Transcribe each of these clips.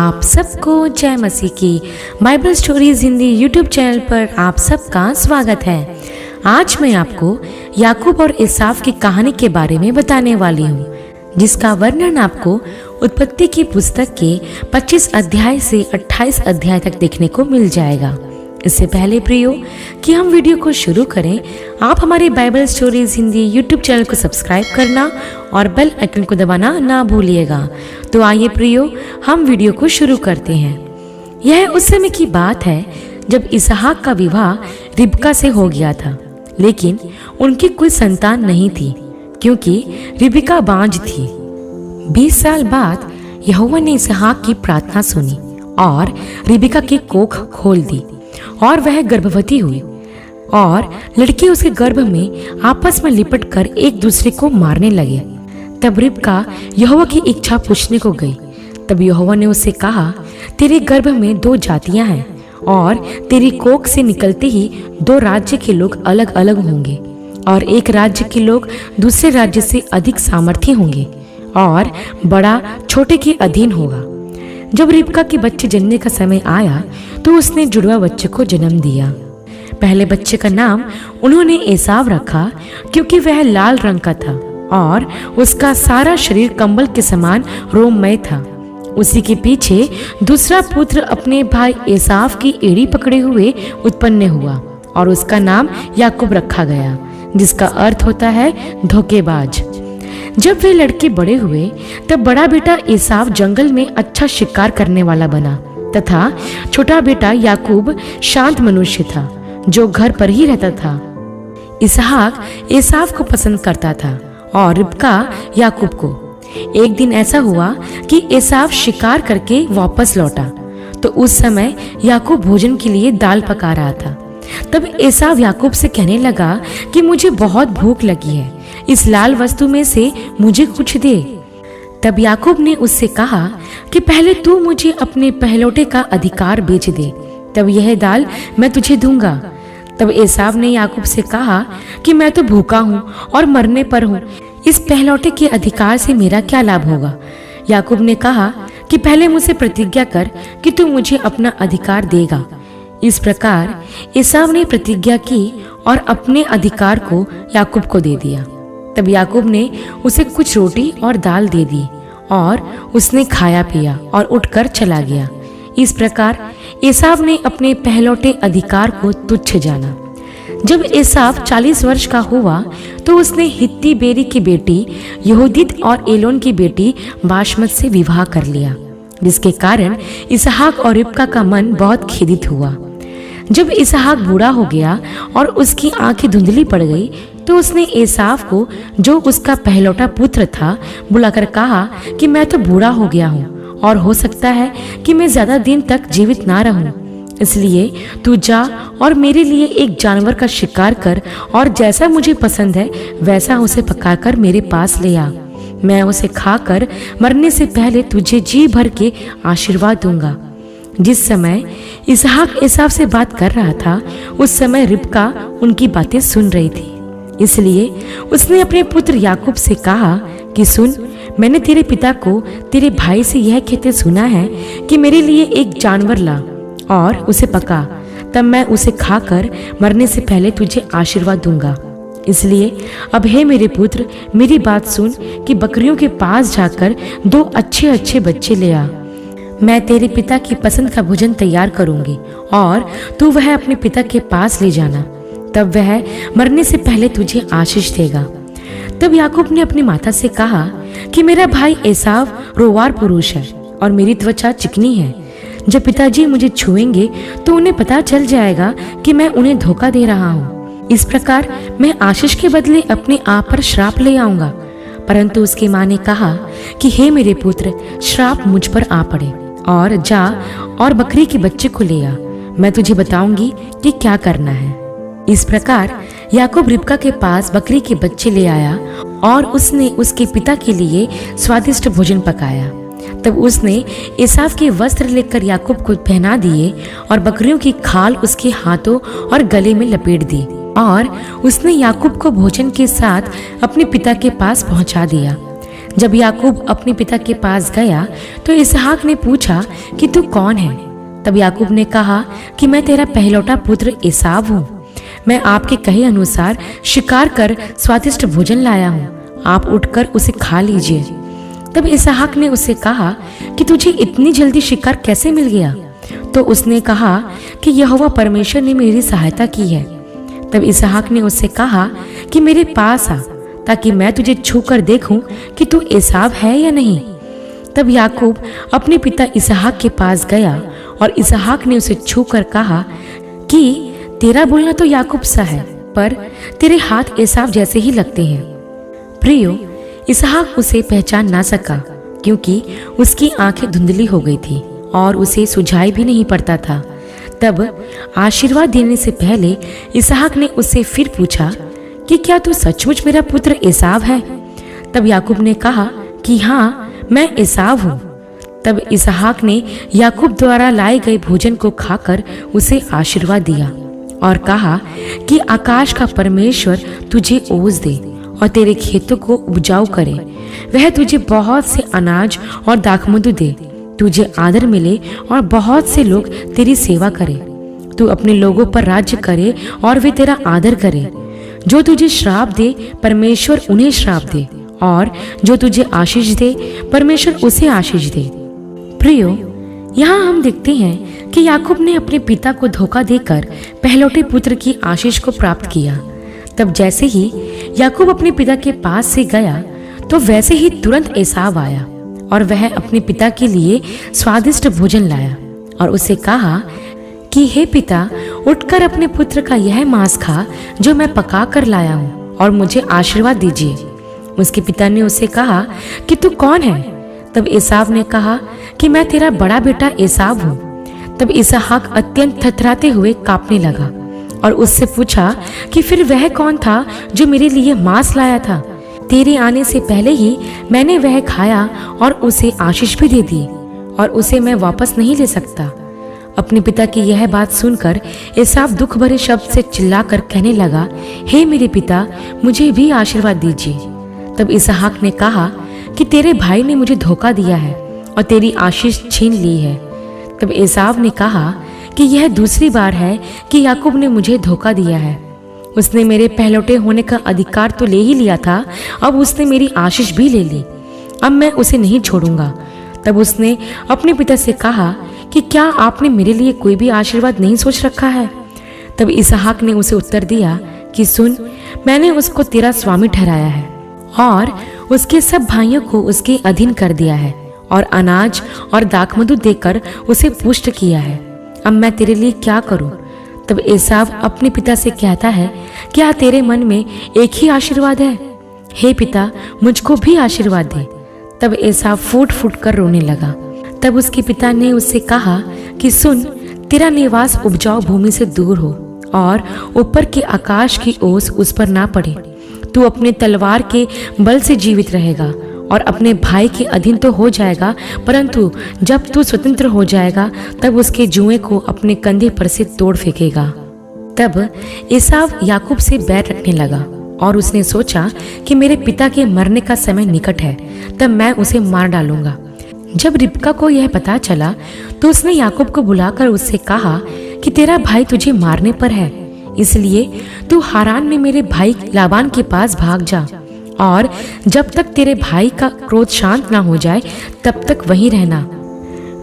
आप सबको जय मसीह की Bible stories Hindi YouTube channel पर आप सबका स्वागत है। आज मैं आपको याकूब और एसाव की कहानी के बारे में बताने वाली हूँ, जिसका वर्णन आपको उत्पत्ति की पुस्तक के 25 अध्याय से 28 अध्याय तक देखने को मिल जाएगा। इससे पहले प्रियो कि हम वीडियो को शुरू करें, आप हमारे Bible stories Hindi YouTube channel को सब्सक्राइब करना और बेल आइकन को दबाना ना भूलिएगा। तो आइए प्रियो, हम वीडियो को शुरू करते हैं। यह उस समय की बात है जब इसहाक का विवाह रिबका से हो गया था, लेकिन उनकी कोई संतान नहीं थी क्योंकि रिबका बांझ थी। 20 साल बाद यहोवा ने इसहाक की प्रार्थना सुनी और रिबका की कोख खोल दी और वह गर्भवती हुई और लड़के उसके गर्भ में आपस में लिपट कर एक दूसरे को मारने लगे। तब रिबका यहोवा की इच्छा पूछने को गई। तब यहोवा ने उससे कहा, तेरे गर्भ में 2 जातियां हैं और तेरी कोख से निकलते ही 2 राज्य के लोग अलग अलग होंगे और एक राज्य के लोग दूसरे राज्य से अधिक सामर्थी होंगे और बड़ा छोटे के अधीन होगा। जब रिबका के बच्चे जनने का समय आया तो उसने जुड़वा बच्चे को जन्म दिया। पहले बच्चे का नाम उन्होंने एसाव रखा क्योंकि वह लाल रंग का था और उसका सारा शरीर कंबल के समान रोममय था। उसी के पीछे दूसरा पुत्र अपने भाई एसाव की एड़ी पकड़े हुए उत्पन्न हुआ और उसका नाम याकूब रखा गया, जिसका अर्थ होता है धोखेबाज। जब वे लड़के बड़े हुए तब बड़ा बेटा एसाव जंगल में अच्छा शिकार करने वाला बना तथा छोटा बेटा याकूब शांत मनुष्य था जो घर पर ही रहता था। इसहाक एसाव को पसंद करता था और रिबका याकूब को। एक दिन ऐसा हुआ कि एसाव शिकार करके वापस लौटा तो उस समय याकूब भोजन के लिए दाल पका रहा था। तब एसाव याकूब से कहने लगा कि मुझे बहुत भूख लगी है, इस लाल वस्तु में से मुझे कुछ दे। तब याकूब ने उससे कहा कि पहले तू मुझे अपने पहलौठे का अधिकार बेच दे, तब यह दाल मैं तुझे दूंगा। तब एसाव ने याकूब से कहा कि मैं तो भूखा हूँ और मरने पर हूँ, इस पहलौठे के अधिकार से मेरा क्या लाभ होगा। याकूब ने कहा कि पहले मुझसे प्रतिज्ञा कर कि तू मुझे अपना अधिकार देगा। इस प्रकार एसाव ने प्रतिज्ञा की और अपने अधिकार को याकूब को दे दिया। तब याकूब ने उसे कुछ रोटी और दाल दे दी और उसने खाया पिया और उठकर चला गया। इस प्रकार एसाव ने अपने पहलौठे अधिकार को तुच्छ जाना। जब एसाव 40 वर्ष का हुआ तो उसने हित्ती बेरी की बेटी यहूदीत और एलोन की बेटी बाशमत से विवाह कर लिया, जिसके कारण इसहाक और रिबका का मन बहुत खेदित हुआ। जब इसहाक बूढ़ा हो गया और उसकी आंखें धुंधली पड़ गई तो उसने एसाव को, जो उसका पहलौठा पुत्र था, बुलाकर कहा कि मैं तो बूढ़ा हो गया हूँ और हो सकता है कि मैं ज्यादा दिन तक जीवित ना रहूं, इसलिए तू जा और मेरे लिए एक जानवर का शिकार कर और जैसा मुझे पसंद है वैसा उसे पकाकर मेरे पास ले आ। मैं उसे खाकर मरने से पहले तुझे जी भर के आशीर्वाद दूंगा। जिस समय इसहाक एसाव से बात कर रहा था उस समय रिबका उनकी बातें सुन रही थी, इसलिए उसने अपने पुत्र याकूब से कहा कि सुन, मैंने तेरे पिता को तेरे भाई से यह कहते सुना है कि मेरे लिए एक जानवर ला और उसे पका, तब मैं उसे खाकर मरने से पहले तुझे आशीर्वाद दूंगा। इसलिए अब हे मेरे पुत्र, मेरी बात सुन कि बकरियों के पास जाकर 2 अच्छे अच्छे बच्चे ले आ। मैं तेरे पिता की पसंद का भोजन तैयार करूंगी और तू वह अपने पिता के पास ले जाना, तब वह मरने से पहले तुझे आशीष देगा। तब याकूब ने अपनी माता से कहा कि मेरा भाई एसाव रोवार पुरुष है और मेरी त्वचा चिकनी है। जब पिताजी मुझे छुएंगे तो उन्हें पता चल जाएगा कि मैं उन्हें धोखा दे रहा हूँ। इस प्रकार मैं आशीष के बदले अपने आप पर श्राप ले आऊंगा। परंतु उसकी माँ ने कहा कि हे मेरे पुत्र, श्राप मुझ पर आ पड़े और जा और बकरी के बच्चे को ले आ, मैं तुझे बताऊंगी कि क्या करना है। इस प्रकार याकूब रिबका के पास बकरी के बच्चे ले आया और उसने उसके पिता के लिए स्वादिष्ट भोजन पकाया। तब उसने एसाव के वस्त्र लेकर याकूब को पहना दिए और बकरियों की खाल उसके हाथों और गले में लपेट दी और उसने याकूब को भोजन के साथ अपने पिता के पास पहुंचा दिया। जब याकूब अपने पिता के पास गया तो इसहाक ने पूछा कि तू कौन है? तब याकूब ने कहा कि मैं तेरा पहलौठा पुत्र एसाव हूँ। मैं आपके कहे अनुसार शिकार कर स्वादिष्ट भोजन लाया हूँ, आप उठकर उसे खा लीजिए। तब इसहाक ने उससे कहा कि तुझे इतनी जल्दी शिकार कैसे मिल गया? तो उसने कहा कि यहोवा परमेश्वर ने मेरी सहायता की है। तब इसहाक ने उससे कहा कि मेरे पास आ, ताकि मैं तुझे छूकर देखूं कि तू एसाव है या नहीं। तब याकूब अपने पिता इसहाक के पास गया और इसहाक ने उसे छूकर कहा कि तेरा बोलना तो याकूब सा है, पर तेरे हाथ एसाव जैसे ही लगते हैं। प्रियो, इसहाक उसे पहचान ना सका क्योंकि उसकी आंखें धुंधली हो गई थी और उसे सुझाई भी नहीं पड़ता था। तब आशीर्वाद देने से पहले इसहाक ने उससे फिर पूछा कि क्या तू सचमुच मेरा पुत्र एसाव है? तब याकूब ने कहा कि हाँ, मैं एसाव हूँ। तब इसहाक ने याकूब द्वारा लाए गए भोजन को खाकर उसे आशीर्वाद दिया और कहा कि आकाश का परमेश्वर तुझे ओस दे और तेरे खेतों को उपजाऊ करे। वह तुझे बहुत से अनाज और दाखमधु दे, तुझे आदर मिले और बहुत से लोग तेरी सेवा करें। तू अपने लोगों पर राज्य करे और वे तेरा आदर करे। जो तुझे श्राप दे परमेश्वर उन्हें श्राप दे, और जो तुझे आशीष दे परमेश्वर उसे आशीष दे। प्रियो, यहाँ हम देखते हैं कि याकूब ने अपने पिता को धोखा देकर पहलौठे पुत्र की आशीष को प्राप्त किया। तब जैसे ही याकूब अपने पिता के पास से गया तो वैसे ही तुरंत एसाव आया और वह अपने पिता के लिए स्वादिष्ट भोजन लाया और उसे कहा कि हे पिता, उठकर अपने पुत्र का यह मांस खा जो मैं पका कर लाया हूँ और मुझे आशीर्वाद दीजिए। उसके पिता ने उससे कहा कि तू कौन है? तब एसाव ने कहा कि मैं तेरा बड़ा बेटा एसाव हूँ। तब इसहाक अत्यंत थरथराते हुए कांपने लगा और उससे पूछा कि फिर वह कौन था जो मेरे लिए मांस लाया था? तेरे आने से पहले ही मैंने वह खाया और उसे आशीष भी दे दी, और उसे मैं वापस नहीं ले सकता। अपने पिता की यह बात सुनकर एसाव दुख भरे शब्द से चिल्लाकर कहने लगा, हे मेरे पिता, मुझे भी आशीर्वाद दीजिए। तब इसहाक ने कहा कि तेरे भाई ने मुझे धोखा दिया है और तेरी आशीष छीन ली है। तब एसाव ने कहा कि यह दूसरी बार है कि याकूब ने मुझे धोखा दिया है। उसने मेरे पहलौठे होने का अधिकार तो ले ही लिया था, अब उसने मेरी आशीष भी ले ली। अब मैं उसे नहीं छोड़ूंगा। तब उसने अपने पिता से कहा कि क्या आपने मेरे लिए कोई भी आशीर्वाद नहीं सोच रखा है? तब इसहाक ने उसे उत्तर दिया कि सुन, मैंने उसको तेरा स्वामी ठहराया है और उसके सब भाइयों को उसके अधीन कर दिया है और अनाज और दाखमधु देकर उसे पुष्ट किया है। अब मैं तेरे लिए क्या करूं? तब एसाव अपने पिता से कहता है, क्या तेरे मन में एक ही आशीर्वाद है? हे पिता, मुझको भी आशीर्वाद दे। तब एसाव फूट फूट कर रोने लगा। तब उसके पिता ने उससे कहा कि सुन, तेरा निवास उपजाऊ भूमि से दूर हो और ऊपर के आकाश की ओस उस पर ना पड़े। तू अपने तलवार के बल से जीवित रहेगा और अपने भाई के अधीन तो हो जाएगा, परंतु जब तू स्वतंत्र हो जाएगा तब उसके जुएं को अपने कंधे पर से तोड़ फेंकेगा। तब एसाव याकूब से बैर रखने लगा और उसने सोचा कि मेरे पिता के मरने का समय निकट है, तब मैं उसे मार डालूंगा। जब रिबका को यह पता चला तो उसने याकूब को बुलाकर उससे कहा कि तेरा भाई तुझे मारने पर है, इसलिए तू हारान में मेरे भाई लाबान के पास भाग जा और जब तक तेरे भाई का क्रोध शांत ना हो जाए तब तक वहीं रहना।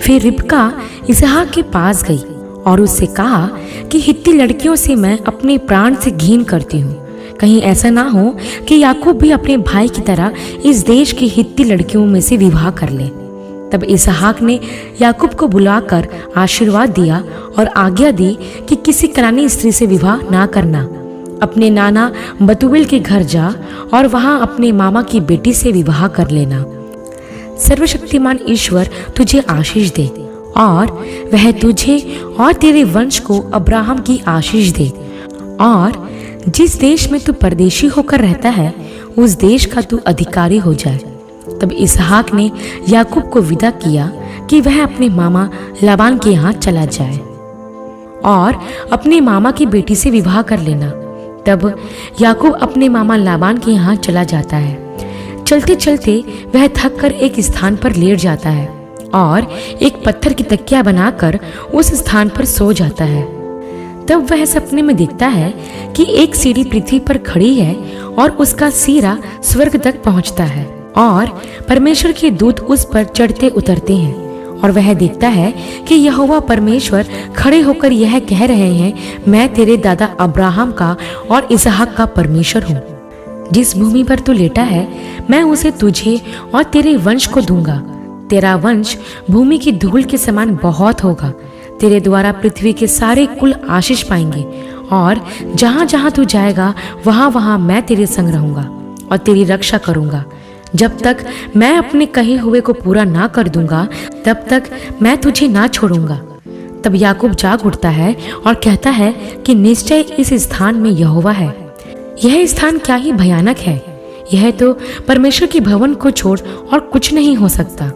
फिर रिबका इसहाक के पास गई और उससे कहा कि हित्ती लड़कियों से मैं अपने प्राण से घिन करती हूँ। कहीं ऐसा ना हो कि याकूब भी अपने भाई की तरह इस देश की हित्ती लड़कियों में से विवाह कर ले। तब इसहाक ने याकूब को बुलाकर आशीर्वाद दिया और आज्ञा दी कि किसी कनानी स्त्री से विवाह ना करना। अपने नाना बतूएल के घर जा और वहां अपने मामा की बेटी से विवाह कर लेना। सर्वशक्तिमान ईश्वर तुझे आशीष दे और वह तुझे और तेरे वंश को अब्राहम की आशीष दे, और जिस देश में तू परदेशी होकर रहता है उस देश का तू अधिकारी हो जाए। तब इसहाक ने याकूब को विदा किया कि वह अपने मामा लाबान के यहाँ चला जाए और अपने मामा की बेटी से विवाह कर लेना। तब याकूब अपने मामा लाबान के यहाँ चला जाता है। चलते चलते वह थक कर एक स्थान पर लेट जाता है और एक पत्थर की तकिया बनाकर उस स्थान पर सो जाता है। तब वह सपने में देखता है कि एक सीढ़ी पृथ्वी पर खड़ी है और उसका सिरा स्वर्ग तक पहुंचता है और परमेश्वर के दूत उस पर चढ़ते उतरते हैं। और वह देखता है कि यहोवा परमेश्वर खड़े होकर यह कह रहे हैं, मैं तेरे दादा अब्राहम का और इसहाक का परमेश्वर हूँ। जिस भूमि पर तू लेटा है मैं उसे तुझे और तेरे वंश को दूंगा। तेरा वंश भूमि की धूल के समान बहुत होगा। तेरे द्वारा पृथ्वी के सारे कुल आशीष पाएंगे और जहां जहां तू जाएगा वहां वहां मैं तेरे संग रहूंगा और तेरी रक्षा करूंगा। जब तक मैं अपने कहे हुए को पूरा ना कर दूंगा तब तक मैं तुझे ना छोड़ूंगा। तब याकूब जाग उठता है और कहता है कि निश्चय इस स्थान में यहोवा है। यह स्थान क्या ही भयानक है। यह तो परमेश्वर के भवन को छोड़ और कुछ नहीं हो सकता।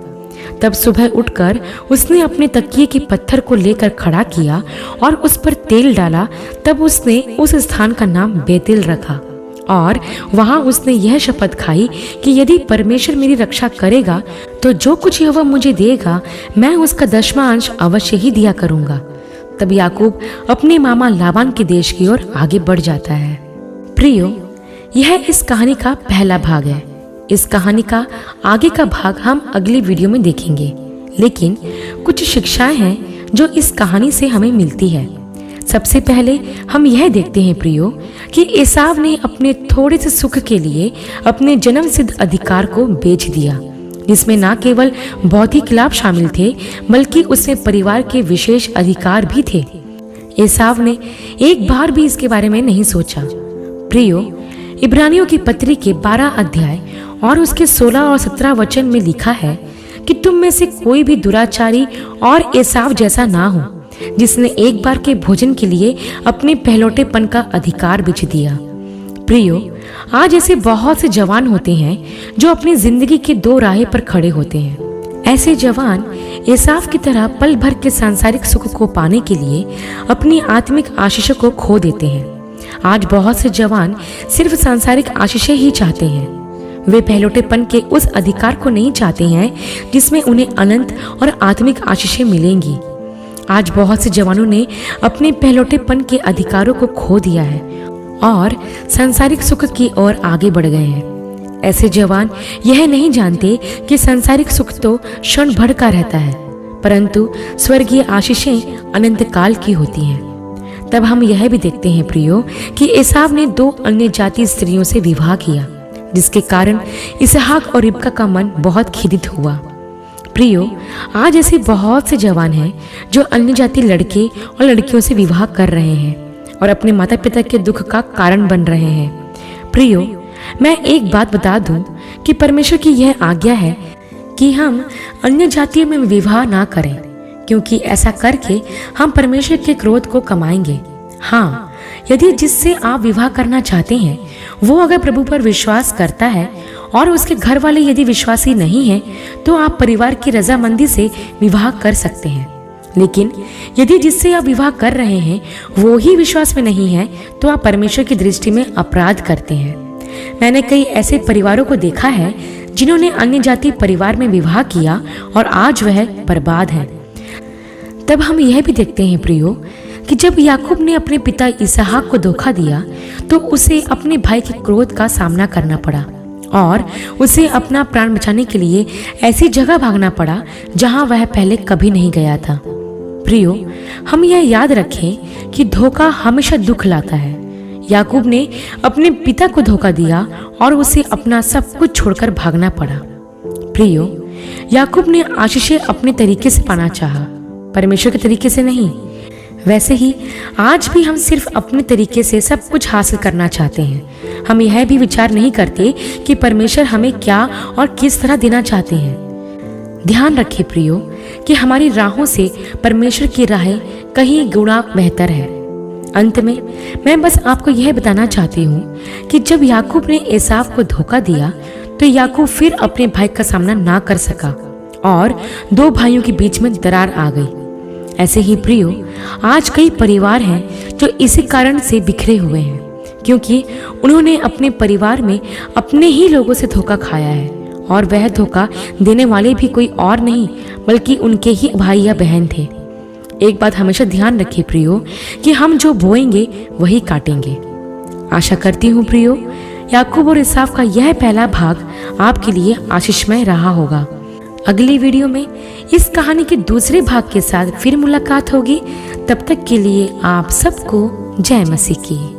तब सुबह उठकर उसने अपने तकिए के पत्थर को लेकर खड़ा किया और उस पर तेल डाला। तब उसने उस स्थान का नाम बेतेल रखा और वहां उसने यह शपथ खाई कि यदि परमेश्वर मेरी रक्षा करेगा तो जो कुछ यहोवा मुझे देगा मैं उसका 10वां अंश अवश्य ही दिया करूंगा। तब याकूब अपने मामा लाबान के देश की ओर आगे बढ़ जाता है। प्रियो, यह इस कहानी का पहला भाग है। इस कहानी का आगे का भाग हम अगली वीडियो में देखेंगे, लेकिन कुछ शिक्षाएं हैं जो इस कहानी से हमें मिलती है। सबसे पहले हम यह देखते हैं प्रियो कि एसाव ने अपने थोड़े से सुख के लिए अपने जन्म सिद्ध अधिकार को बेच दिया, जिसमें न केवल भौतिक लाभ शामिल थे बल्कि उसमें परिवार के विशेष अधिकार भी थे। एसाव ने एक बार भी इसके बारे में नहीं सोचा। प्रियो, इब्रानियों की पत्री के 12 अध्याय और उसके 16 और 17 वचन में लिखा है कि तुम में से कोई भी दुराचारी और एसाव जैसा ना हो, जिसने एक बार के भोजन के लिए अपने पहलौठेपन का अधिकार बेच दिया। प्रियो, आज ऐसे बहुत से जवान होते हैं जो अपनी जिंदगी के 2 राहें पर खड़े होते हैं। ऐसे जवान एसाव की तरह पल भर के सांसारिक सुख को पाने के लिए अपनी आत्मिक आशीषों को खो देते हैं। आज बहुत से जवान सिर्फ सांसारिक आशीषें ही चाहते हैं। वे पहलौठेपन के उस अधिकार को नहीं चाहते हैं जिसमें उन्हें अनंत और आत्मिक आशीषें मिलेंगी। आज बहुत से जवानों ने अपने पहलौठेपन के अधिकारों को खो दिया है और सांसारिक सुख की ओर आगे बढ़ गए हैं। ऐसे जवान यह नहीं जानते कि सांसारिक सुख तो क्षण भर का रहता है, परंतु स्वर्गीय आशीषें अनंत काल की होती हैं। तब हम यह भी देखते हैं प्रियो कि एसाव ने 2 अन्य जाति स्त्रियों से विवाह किया, जिसके कारण इसहाक और रिबका का मन बहुत खिदित हुआ। प्रियो, आज ऐसे बहुत से जवान हैं जो अन्य जाति लड़के और लड़कियों से विवाह कर रहे हैं और अपने माता पिता के दुख का कारण बन रहे हैं। प्रियो, मैं एक बात बता दूं कि परमेश्वर की यह आज्ञा है कि हम अन्य जातियों में विवाह ना करें, क्योंकि ऐसा करके हम परमेश्वर के क्रोध को कमाएंगे। हाँ, यदि जिससे आप विवाह करना चाहते हैं वो अगर प्रभु पर विश्वास करता है और उसके घर वाले यदि विश्वासी नहीं हैं तो आप परिवार की रजामंदी से विवाह कर सकते हैं। लेकिन यदि जिससे आप विवाह कर रहे हैं वो ही विश्वास में नहीं है तो आप परमेश्वर की दृष्टि में अपराध करते हैं। मैंने कई ऐसे परिवारों को देखा है जिन्होंने अन्य जाति परिवार में विवाह किया और आज वह बर्बाद है। तब हम यह भी देखते हैं प्रियो कि जब याकूब ने अपने पिता इसहाक को धोखा दिया तो उसे अपने भाई के क्रोध का सामना करना पड़ा और उसे अपना प्राण बचाने के लिए ऐसी जगह भागना पड़ा जहां वह पहले कभी नहीं गया था। प्रियो, हम यह याद रखें कि धोखा हमेशा दुख लाता है। याकूब ने अपने पिता को धोखा दिया और उसे अपना सब कुछ छोड़कर भागना पड़ा। प्रियो, याकूब ने आशीषें अपने तरीके से पाना चाहा, परमेश्वर के तरीके से नहीं। वैसे ही आज भी हम सिर्फ अपने तरीके से सब कुछ हासिल करना चाहते हैं। हम यह भी विचार नहीं करते कि परमेश्वर हमें क्या और किस तरह देना चाहते हैं। ध्यान रखें प्रियो कि हमारी राहों से परमेश्वर की राहें कहीं गुना बेहतर है। अंत में मैं बस आपको यह बताना चाहती हूँ कि जब याकूब ने एसाव को धोखा दिया तो याकूब फिर अपने भाई का सामना ना कर सका और 2 भाइयों के बीच में दरार आ गई। ऐसे ही प्रियो, आज कई परिवार हैं जो इसी कारण से बिखरे हुए हैं क्योंकि उन्होंने अपने परिवार में अपने ही लोगों से धोखा खाया है, और वह धोखा देने वाले भी कोई और नहीं बल्कि उनके ही भाई या बहन थे। एक बात हमेशा ध्यान रखिए प्रियो, कि हम जो बोएंगे वही काटेंगे। आशा करती हूँ प्रियो, याकूब और इसाफ का यह पहला भाग आपके लिए आशीषमय रहा होगा। अगली वीडियो में इस कहानी के दूसरे भाग के साथ फिर मुलाकात होगी। तब तक के लिए आप सबको जय मसीह की।